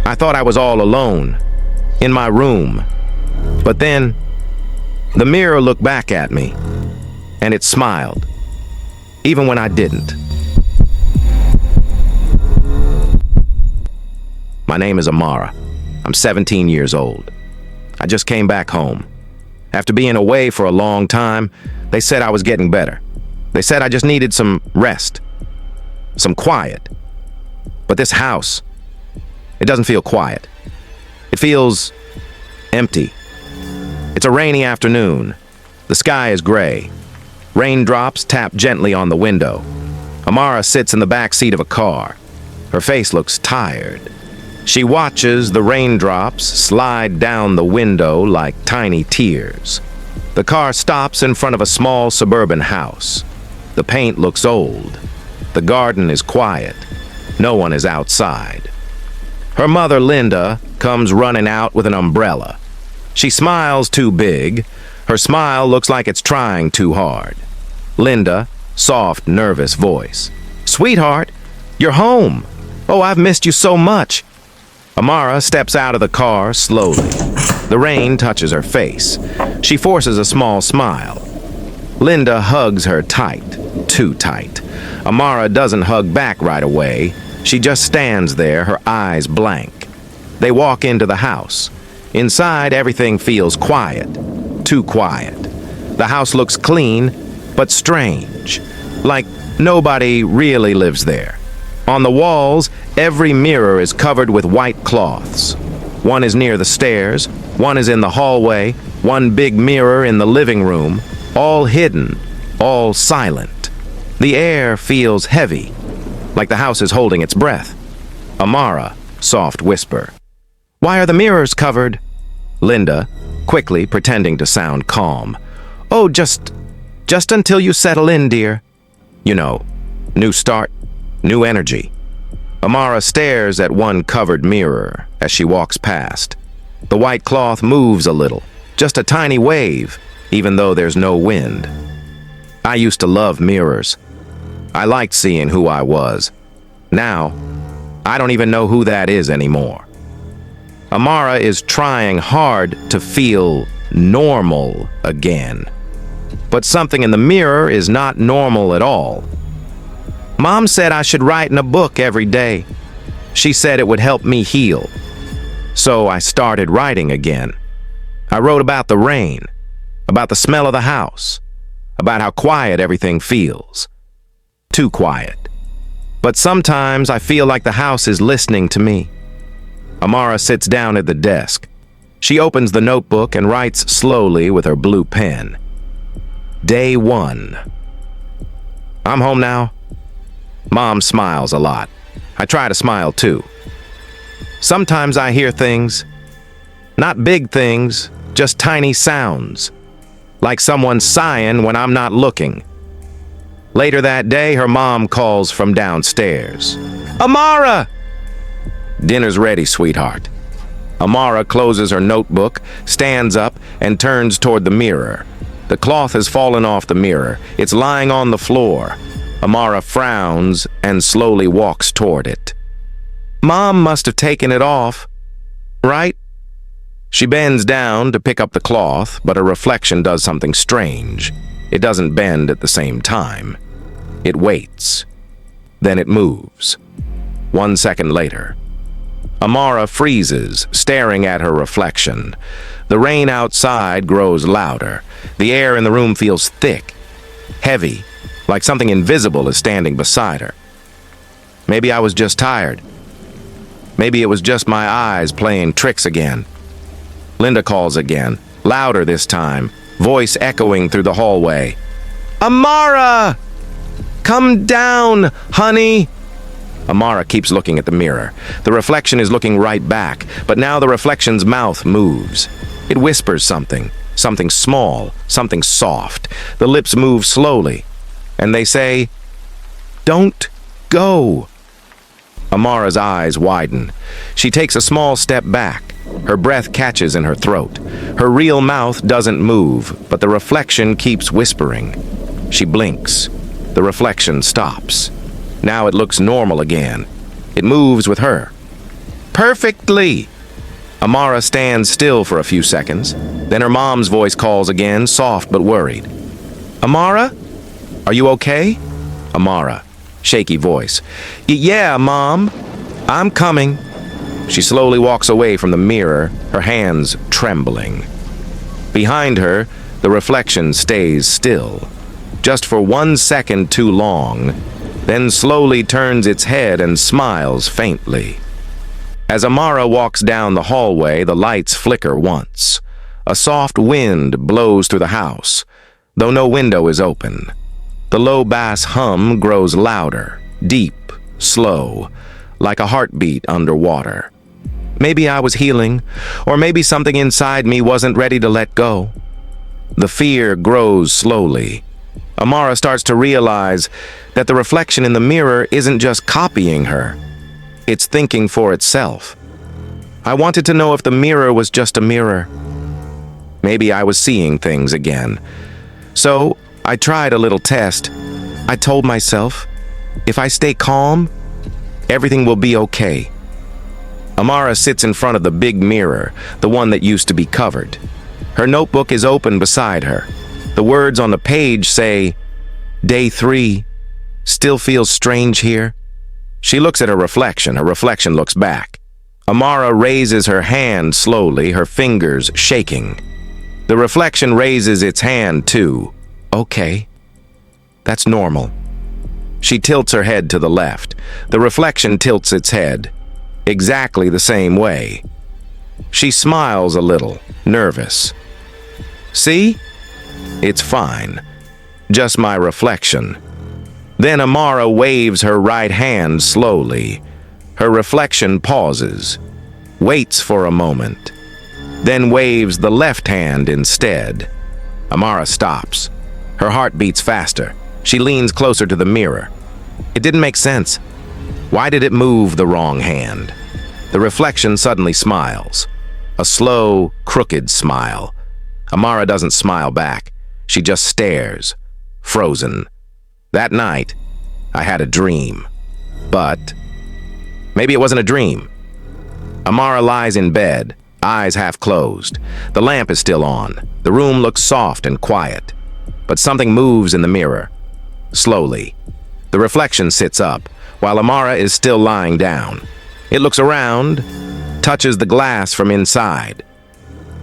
I thought I was all alone, in my room. But then, the mirror looked back at me, and it smiled, even when I didn't. My name is Amara. I'm 17 years old. I just came back home. After being away for a long time, they said I was getting better. They said I just needed some rest, some quiet. But this house, it doesn't feel quiet. It feels empty. It's a rainy afternoon. The sky is gray. Raindrops tap gently on the window. Amara sits in the back seat of a car. Her face looks tired. She watches the raindrops slide down the window like tiny tears. The car stops in front of a small suburban house. The paint looks old. The garden is quiet. No one is outside. Her mother, Linda, comes running out with an umbrella. She smiles too big. Her smile looks like it's trying too hard. Linda, soft, nervous voice. "Sweetheart, you're home. Oh, I've missed you so much." Amara steps out of the car slowly. The rain touches her face. She forces a small smile. Linda hugs her tight, too tight. Amara doesn't hug back right away. She just stands there, her eyes blank. They walk into the house. Inside, everything feels quiet, too quiet. The house looks clean, but strange, like nobody really lives there. On the walls, every mirror is covered with white cloths. One is near the stairs, one is in the hallway, one big mirror in the living room, all hidden, all silent. The air feels heavy, like the house is holding its breath. Amara, soft whisper. "Why are the mirrors covered?" Linda, quickly pretending to sound calm. "Oh, just until you settle in, dear. You know, new start, new energy." Amara stares at one covered mirror as she walks past. The white cloth moves a little, just a tiny wave, even though there's no wind. I used to love mirrors. I liked seeing who I was. Now, I don't even know who that is anymore. Amara is trying hard to feel normal again. But something in the mirror is not normal at all. Mom said I should write in a book every day. She said it would help me heal. So I started writing again. I wrote about the rain, about the smell of the house, about how quiet everything feels. Too quiet. But sometimes I feel like the house is listening to me. Amara sits down at the desk. She opens the notebook and writes slowly with her blue pen. Day 1. I'm home now. Mom smiles a lot. I try to smile too. Sometimes I hear things, not big things, just tiny sounds, like someone sighing when I'm not looking. Later that day, her mom calls from downstairs. "Amara!" "Dinner's ready, sweetheart." Amara closes her notebook, stands up, and turns toward the mirror. The cloth has fallen off the mirror. It's lying on the floor. Amara frowns and slowly walks toward it. Mom must have taken it off, right? She bends down to pick up the cloth, but her reflection does something strange. It doesn't bend at the same time. It waits. Then it moves. 1 second later. Amara freezes, staring at her reflection. The rain outside grows louder. The air in the room feels thick, heavy, like something invisible is standing beside her. Maybe I was just tired. Maybe it was just my eyes playing tricks again. Linda calls again, louder this time, voice echoing through the hallway. "Amara! Come down, honey!" Amara keeps looking at the mirror. The reflection is looking right back, but now the reflection's mouth moves. It whispers something small, something soft. The lips move slowly, and they say, "Don't go." Amara's eyes widen. She takes a small step back. Her breath catches in her throat. Her real mouth doesn't move, but the reflection keeps whispering. She blinks. The reflection stops. Now it looks normal again. It moves with her. Perfectly! Amara stands still for a few seconds. Then her mom's voice calls again, soft but worried. Amara? Are you okay? Amara, shaky voice. Yeah, Mom. I'm coming. She slowly walks away from the mirror, her hands trembling. Behind her, the reflection stays still, just for 1 second too long, then slowly turns its head and smiles faintly. As Amara walks down the hallway, the lights flicker once. A soft wind blows through the house, though no window is open. The low bass hum grows louder, deep, slow, like a heartbeat underwater. Maybe I was healing, or maybe something inside me wasn't ready to let go. The fear grows slowly. Amara starts to realize that the reflection in the mirror isn't just copying her. It's thinking for itself. I wanted to know if the mirror was just a mirror. Maybe I was seeing things again. So I tried a little test. I told myself, if I stay calm, everything will be okay. Amara sits in front of the big mirror, the one that used to be covered. Her notebook is open beside her. The words on the page say, Day 3. Still feels strange here. She looks at her reflection. Her reflection looks back. Amara raises her hand slowly, her fingers shaking. The reflection raises its hand too. Okay. That's normal. She tilts her head to the left. The reflection tilts its head. Exactly the same way. She smiles a little, nervous. See? It's fine. Just my reflection. Then Amara waves her right hand slowly. Her reflection pauses, waits for a moment, then waves the left hand instead. Amara stops. Her heart beats faster. She leans closer to the mirror. It didn't make sense. Why did it move the wrong hand? The reflection suddenly smiles. A slow, crooked smile. Amara doesn't smile back. She just stares, frozen. That night, I had a dream. But maybe it wasn't a dream. Amara lies in bed, eyes half closed. The lamp is still on. The room looks soft and quiet. But something moves in the mirror. Slowly. The reflection sits up, while Amara is still lying down. It looks around, touches the glass from inside.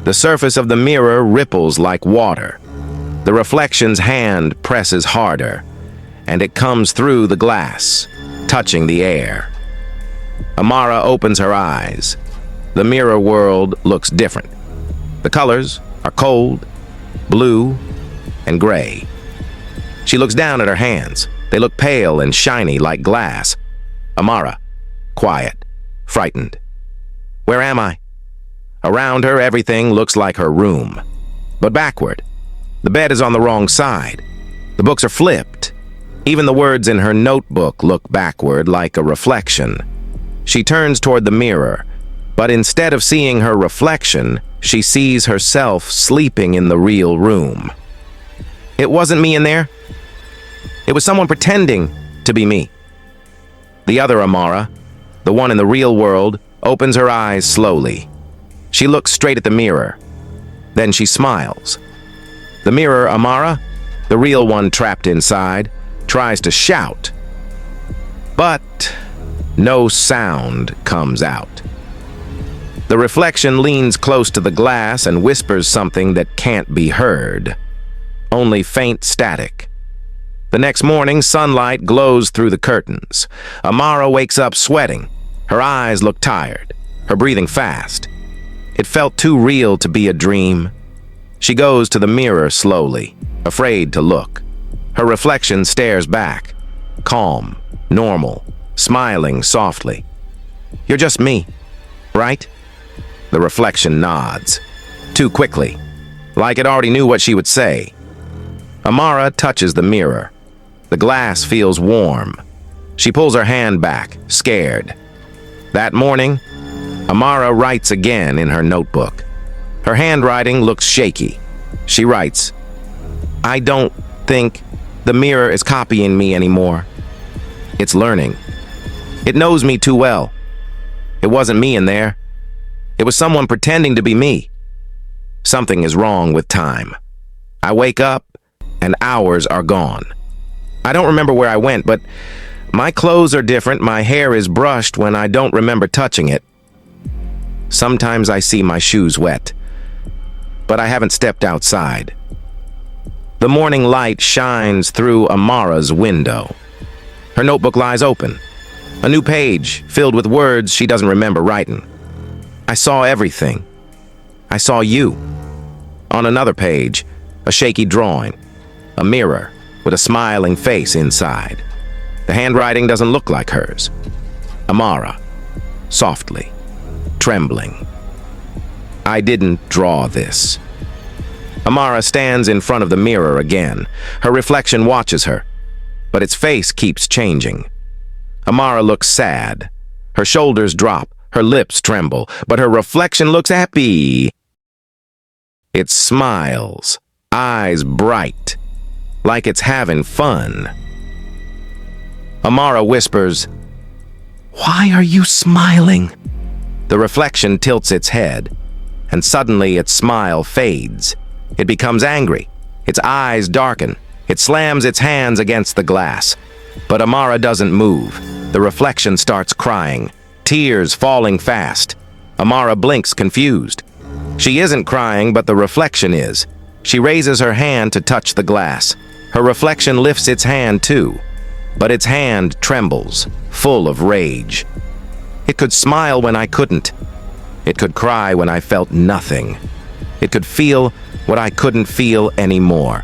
The surface of the mirror ripples like water. The reflection's hand presses harder, and it comes through the glass, touching the air. Amara opens her eyes. The mirror world looks different. The colors are cold, blue, and gray. She looks down at her hands. They look pale and shiny like glass. Amara, quiet, frightened. Where am I? Around her, everything looks like her room, but backward. The bed is on the wrong side. The books are flipped. Even the words in her notebook look backward like a reflection. She turns toward the mirror, but instead of seeing her reflection, she sees herself sleeping in the real room. It wasn't me in there. It was someone pretending to be me. The other Amara, the one in the real world, opens her eyes slowly. She looks straight at the mirror. Then she smiles. The mirror Amara, the real one trapped inside, tries to shout. But no sound comes out. The reflection leans close to the glass and whispers something that can't be heard. Only faint static. The next morning, sunlight glows through the curtains. Amara wakes up sweating. Her eyes look tired, her breathing fast. It felt too real to be a dream. She goes to the mirror slowly, afraid to look. Her reflection stares back, calm, normal, smiling softly. You're just me, right? The reflection nods, too quickly, like it already knew what she would say. Amara touches the mirror. The glass feels warm. She pulls her hand back, scared. That morning, Amara writes again in her notebook. Her handwriting looks shaky. She writes, "I don't think the mirror is copying me anymore. It's learning. It knows me too well. It wasn't me in there. It was someone pretending to be me. Something is wrong with time. I wake up and hours are gone. I don't remember where I went, but my clothes are different. My hair is brushed when I don't remember touching it. Sometimes I see my shoes wet, but I haven't stepped outside." The morning light shines through Amara's window. Her notebook lies open, a new page filled with words she doesn't remember writing. "I saw everything. I saw you." On another page, a shaky drawing, a mirror with a smiling face inside. The handwriting doesn't look like hers. Amara, softly, trembling. "I didn't draw this." Amara stands in front of the mirror again. Her reflection watches her, but its face keeps changing. Amara looks sad. Her shoulders drop, her lips tremble, but her reflection looks happy. It smiles, eyes bright, like it's having fun. Amara whispers, "Why are you smiling?" The reflection tilts its head, and suddenly its smile fades. It becomes angry. Its eyes darken. It slams its hands against the glass. But Amara doesn't move. The reflection starts crying, tears falling fast. Amara blinks, confused. She isn't crying, but the reflection is. She raises her hand to touch the glass. Her reflection lifts its hand too, but its hand trembles, full of rage. "It could smile when I couldn't. It could cry when I felt nothing. It could feel what I couldn't feel anymore."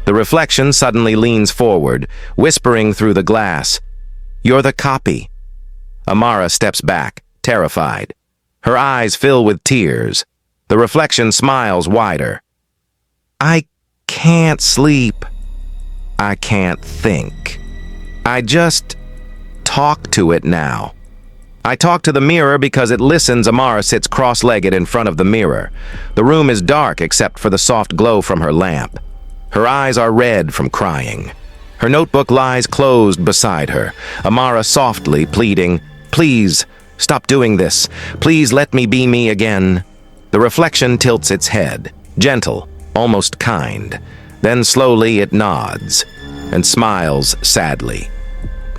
The reflection suddenly leans forward, whispering through the glass, "You're the copy." Amara steps back, terrified. Her eyes fill with tears. The reflection smiles wider. "I can't sleep. I can't think. I just talk to it now. I talk to the mirror because it listens." Amara sits cross-legged in front of the mirror. The room is dark except for the soft glow from her lamp. Her eyes are red from crying. Her notebook lies closed beside her. Amara softly pleading, "Please, stop doing this. Please let me be me again." The reflection tilts its head, gentle, almost kind. Then slowly it nods and smiles sadly.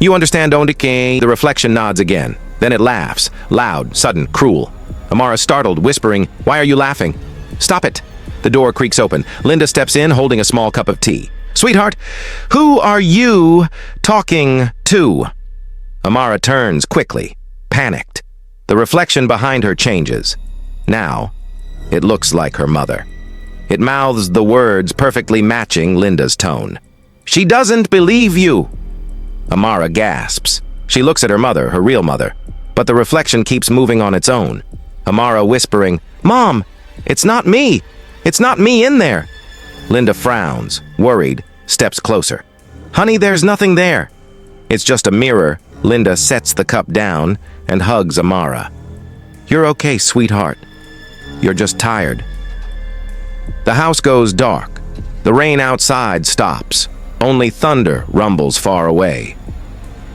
"You understand, don't you?" The reflection nods again. Then it laughs, loud, sudden, cruel. Amara startled, whispering, "Why are you laughing?" "Stop it." The door creaks open. Linda steps in, holding a small cup of tea. "Sweetheart, who are you talking to?" Amara turns quickly, panicked. The reflection behind her changes. Now, it looks like her mother. It mouths the words perfectly matching Linda's tone. "She doesn't believe you." Amara gasps. She looks at her mother, her real mother, but the reflection keeps moving on its own. Amara whispering, "Mom, it's not me. It's not me in there." Linda frowns, worried, steps closer. "Honey, there's nothing there." "It's just a mirror." Linda sets the cup down and hugs Amara. "You're okay, sweetheart. You're just tired." The house goes dark. The rain outside stops. Only thunder rumbles far away.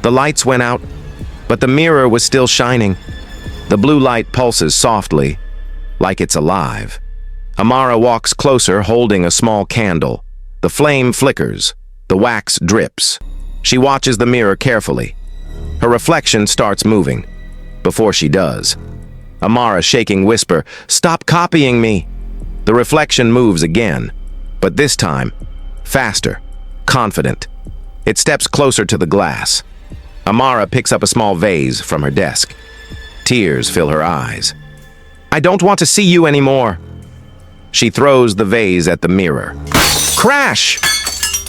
The lights went out, but the mirror was still shining. The blue light pulses softly, like it's alive. Amara walks closer, holding a small candle. The flame flickers. The wax drips. She watches the mirror carefully. Her reflection starts moving. Before she does, Amara shaking whisper, "Stop copying me." The reflection moves again, but this time, faster, confident. It steps closer to the glass. Amara picks up a small vase from her desk. Tears fill her eyes. "I don't want to see you anymore." She throws the vase at the mirror. Crash!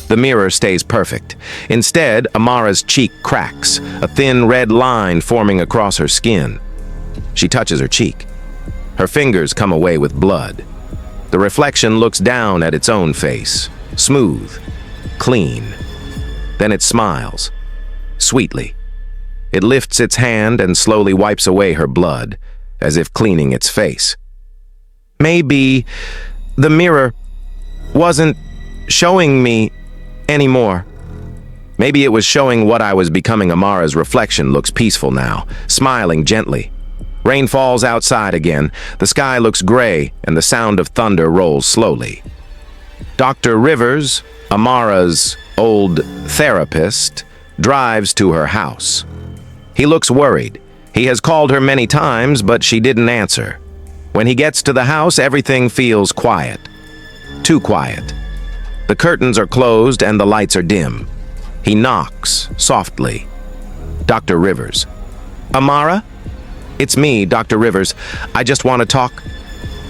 The mirror stays perfect. Instead, Amara's cheek cracks, a thin red line forming across her skin. She touches her cheek. Her fingers come away with blood. The reflection looks down at its own face, smooth, clean. Then it smiles, sweetly. It lifts its hand and slowly wipes away her blood, as if cleaning its face. Maybe the mirror wasn't showing me anymore. Maybe it was showing what I was becoming. Amara's reflection looks peaceful now, smiling gently. Rain falls outside again. The sky looks gray, and the sound of thunder rolls slowly. Dr. Rivers, Amara's old therapist, drives to her house. He looks worried. He has called her many times, but she didn't answer. When he gets to the house, everything feels quiet. Too quiet. The curtains are closed and the lights are dim. He knocks softly. Dr. Rivers. Amara? It's me, Dr. Rivers. I just want to talk.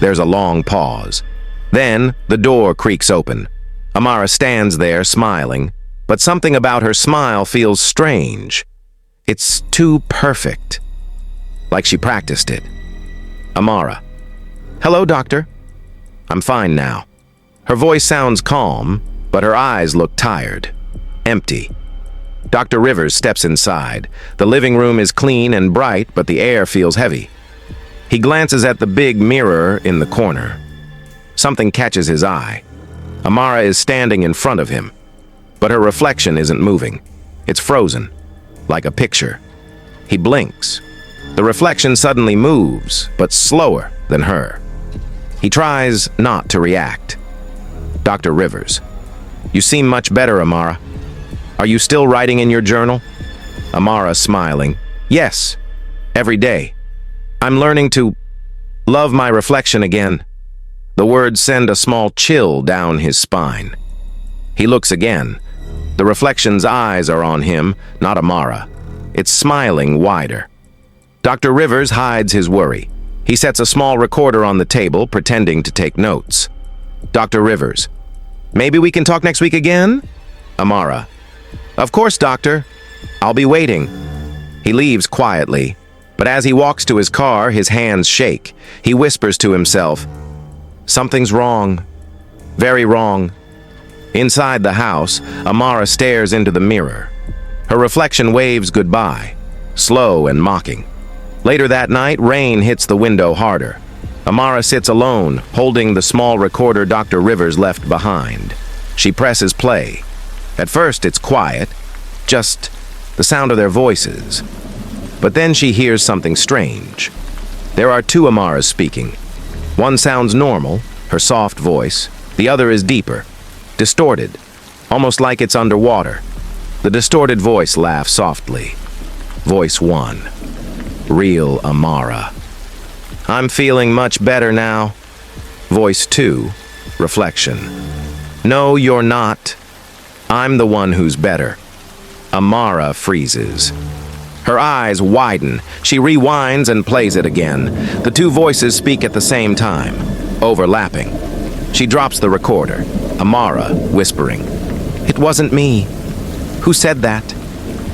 There's a long pause. Then the door creaks open. Amara stands there, smiling, but something about her smile feels strange. It's too perfect. Like she practiced it. Amara. Hello, doctor. I'm fine now. Her voice sounds calm, but her eyes look tired. Empty. Dr. Rivers steps inside. The living room is clean and bright, but the air feels heavy. He glances at the big mirror in the corner. Something catches his eye. Amara is standing in front of him, but her reflection isn't moving. It's frozen, like a picture. He blinks. The reflection suddenly moves, but slower than her. He tries not to react. Dr. Rivers. You seem much better, Amara. Are you still writing in your journal? Amara smiling. Yes, every day. I'm learning to love my reflection again. The words send a small chill down his spine. He looks again. The reflection's eyes are on him, not Amara. It's smiling wider. Dr. Rivers hides his worry. He sets a small recorder on the table, pretending to take notes. Dr. Rivers. Maybe we can talk next week again? Amara. Of course, doctor. I'll be waiting. He leaves quietly, but as he walks to his car, his hands shake. He whispers to himself, something's wrong. Very wrong. Inside the house, Amara stares into the mirror. Her reflection waves goodbye, slow and mocking. Later that night, rain hits the window harder. Amara sits alone, holding the small recorder Dr. Rivers left behind. She presses play. At first, it's quiet, just the sound of their voices. But then she hears something strange. There are two Amaras speaking. One sounds normal, her soft voice. The other is deeper, distorted, almost like it's underwater. The distorted voice laughs softly. Voice 1. Real Amara. I'm feeling much better now. Voice 2. Reflection. No, you're not. I'm the one who's better. Amara freezes. Her eyes widen. She rewinds and plays it again. The two voices speak at the same time, overlapping. She drops the recorder. Amara whispering. It wasn't me. Who said that?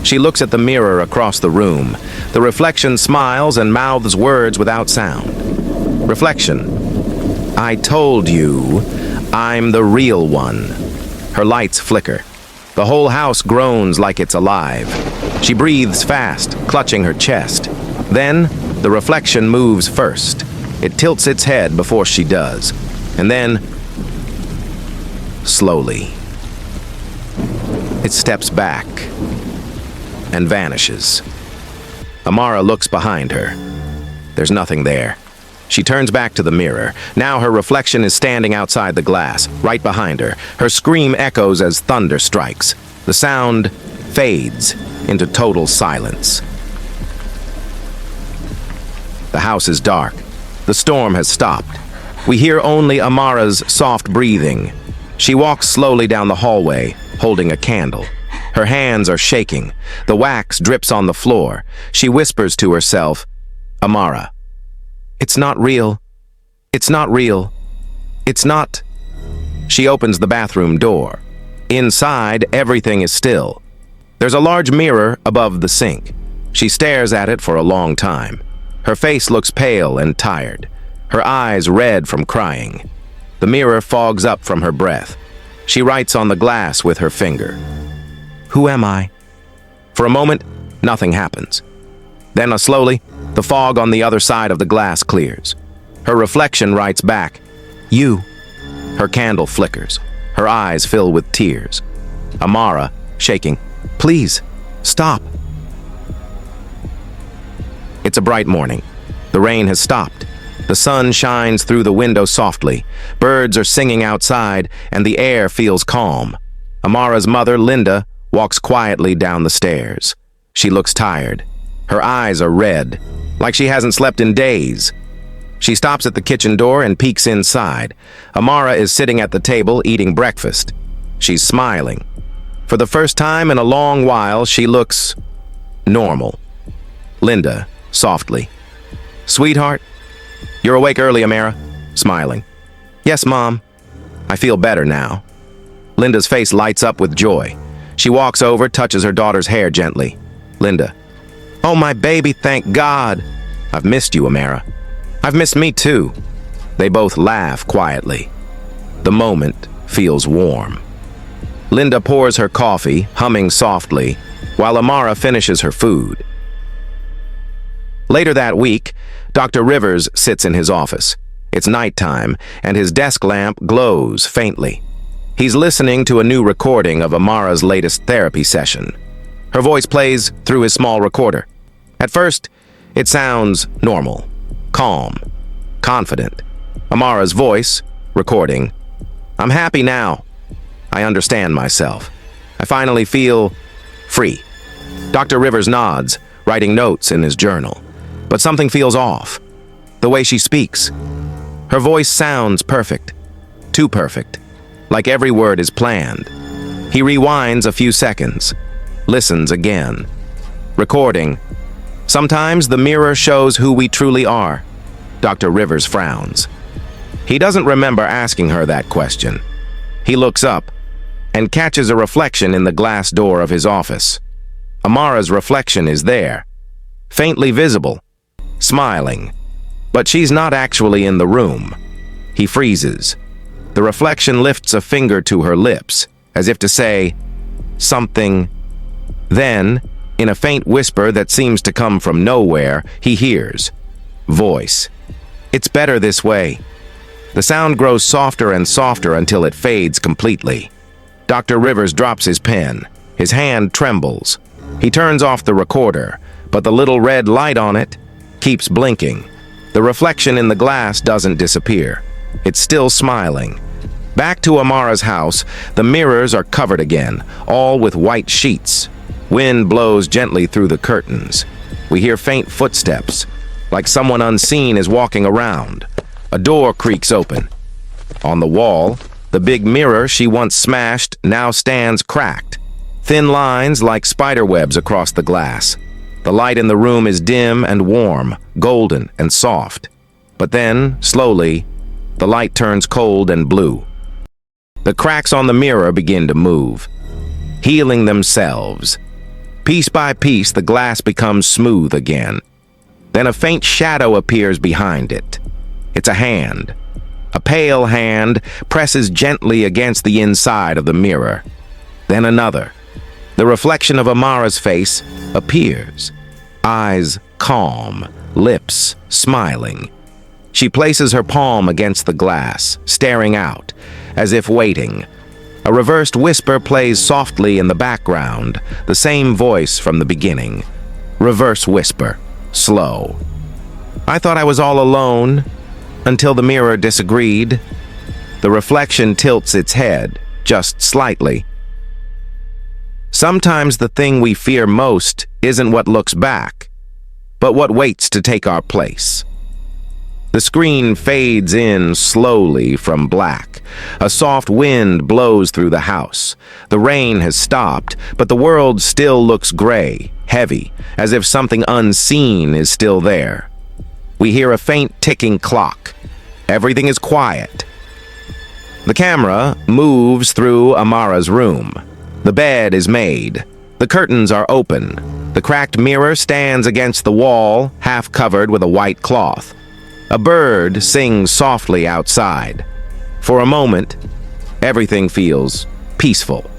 She looks at the mirror across the room. The reflection smiles and mouths words without sound. Reflection. I told you, I'm the real one. Her lights flicker. The whole house groans like it's alive. She breathes fast, clutching her chest. Then, the reflection moves first. It tilts its head before she does. And then, slowly, it steps back and vanishes. Amara looks behind her. There's nothing there. She turns back to the mirror. Now her reflection is standing outside the glass, right behind her. Her scream echoes as thunder strikes. The sound fades into total silence. The house is dark. The storm has stopped. We hear only Amara's soft breathing. She walks slowly down the hallway, holding a candle. Her hands are shaking. The wax drips on the floor. She whispers to herself, Amara. It's not real. It's not real. It's not. She opens the bathroom door. Inside, everything is still. There's a large mirror above the sink. She stares at it for a long time. Her face looks pale and tired. Her eyes red from crying. The mirror fogs up from her breath. She writes on the glass with her finger. Who am I? For a moment, Nothing happens. Then, slowly, the fog on the other side of the glass clears. Her reflection writes back, "You." Her candle flickers. Her eyes fill with tears. Amara, shaking, "Please, stop." It's a bright morning. The rain has stopped. The sun shines through the window softly. Birds are singing outside, and the air feels calm. Amara's mother, Linda, walks quietly down the stairs. She looks tired. Her eyes are red, like she hasn't slept in days. She stops at the kitchen door and peeks inside. Amara is sitting at the table eating breakfast. She's smiling. For the first time in a long while, she looks normal. Linda, softly, "Sweetheart, you're awake early, Amara?" Smiling. "Yes, Mom. I feel better now." Linda's face lights up with joy. She walks over, touches her daughter's hair gently. Linda, "Oh, my baby, thank God." "I've missed you, Amara." "I've missed me too." They both laugh quietly. The moment feels warm. Linda pours her coffee, humming softly, while Amara finishes her food. Later that week, Dr. Rivers sits in his office. It's nighttime, and his desk lamp glows faintly. He's listening to a new recording of Amara's latest therapy session. Her voice plays through his small recorder. At first, it sounds normal, calm, confident. Amara's voice, recording, "I'm happy now. I understand myself. I finally feel free." Dr. Rivers nods, writing notes in his journal. But something feels off. The way she speaks. Her voice sounds perfect. Too perfect. Like every word is planned. He rewinds a few seconds. Listens again. Recording. "Sometimes the mirror shows who we truly are." Dr. Rivers frowns. He doesn't remember asking her that question. He looks up and catches a reflection in the glass door of his office. Amara's reflection is there, faintly visible, smiling. But she's not actually in the room. He freezes. The reflection lifts a finger to her lips, as if to say something. Then, in a faint whisper that seems to come from nowhere, he hears. Voice. "It's better this way." The sound grows softer and softer until it fades completely. Dr. Rivers drops his pen. His hand trembles. He turns off the recorder, but the little red light on it keeps blinking. The reflection in the glass doesn't disappear. It's still smiling. Back to Amara's house, the mirrors are covered again, all with white sheets. Wind blows gently through the curtains. We hear faint footsteps, like someone unseen is walking around. A door creaks open. On the wall, the big mirror she once smashed now stands cracked. Thin lines like spider webs across the glass. The light in the room is dim and warm, golden and soft. But then, slowly, the light turns cold and blue. The cracks on the mirror begin to move, healing themselves. Piece by piece, the glass becomes smooth again. Then a faint shadow appears behind it. It's a hand. A pale hand presses gently against the inside of the mirror. Then another. The reflection of Amara's face appears. Eyes calm, lips smiling. She places her palm against the glass, staring out, as if waiting. A reversed whisper plays softly in the background, the same voice from the beginning. Reverse whisper, slow. "I thought I was all alone," until the mirror disagreed. The reflection tilts its head, just slightly. Sometimes the thing we fear most isn't what looks back, but what waits to take our place. The screen fades in slowly from black. A soft wind blows through the house. The rain has stopped, but the world still looks gray, heavy, as if something unseen is still there. We hear a faint ticking clock. Everything is quiet. The camera moves through Amara's room. The bed is made. The curtains are open. The cracked mirror stands against the wall, half covered with a white cloth. A bird sings softly outside. For a moment, everything feels peaceful.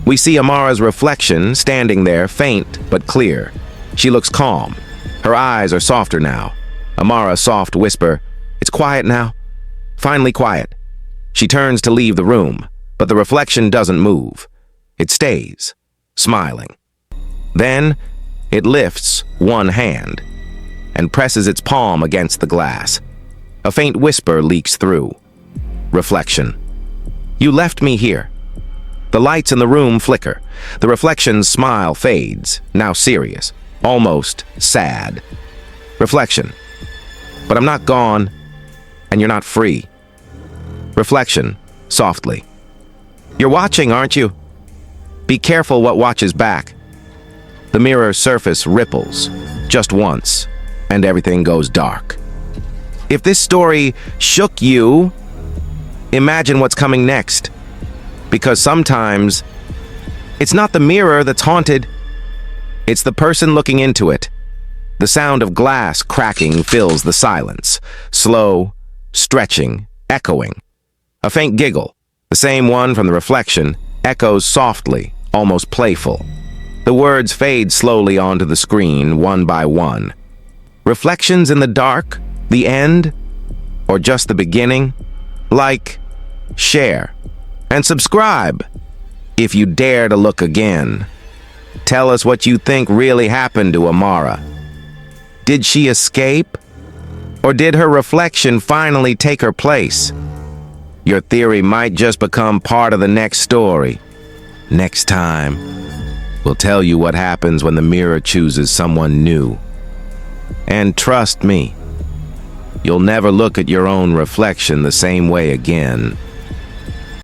We see Amara's reflection standing there, faint but clear. She looks calm. Her eyes are softer now. Amara's soft whisper, "It's quiet now." Finally quiet. She turns to leave the room, but the reflection doesn't move. It stays, smiling. Then, it lifts one hand and presses its palm against the glass. A faint whisper leaks through. Reflection. "You left me here." The lights in the room flicker. The reflection's smile fades, now serious, almost sad. Reflection. "But I'm not gone, and you're not free." Reflection, softly. "You're watching, aren't you? Be careful what watches back." The mirror's surface ripples, just once, and everything goes dark. If this story shook you, imagine what's coming next. Because sometimes, it's not the mirror that's haunted, it's the person looking into it. The sound of glass cracking fills the silence, slow, stretching, echoing. A faint giggle, the same one from the reflection, echoes softly, almost playful. The words fade slowly onto the screen, one by one. Reflections in the dark, the end, or just the beginning? Like, share, and subscribe if you dare to look again. Tell us what you think really happened to Amara. Did she escape? Or did her reflection finally take her place? Your theory might just become part of the next story. Next time, we'll tell you what happens when the mirror chooses someone new. And trust me, you'll never look at your own reflection the same way again.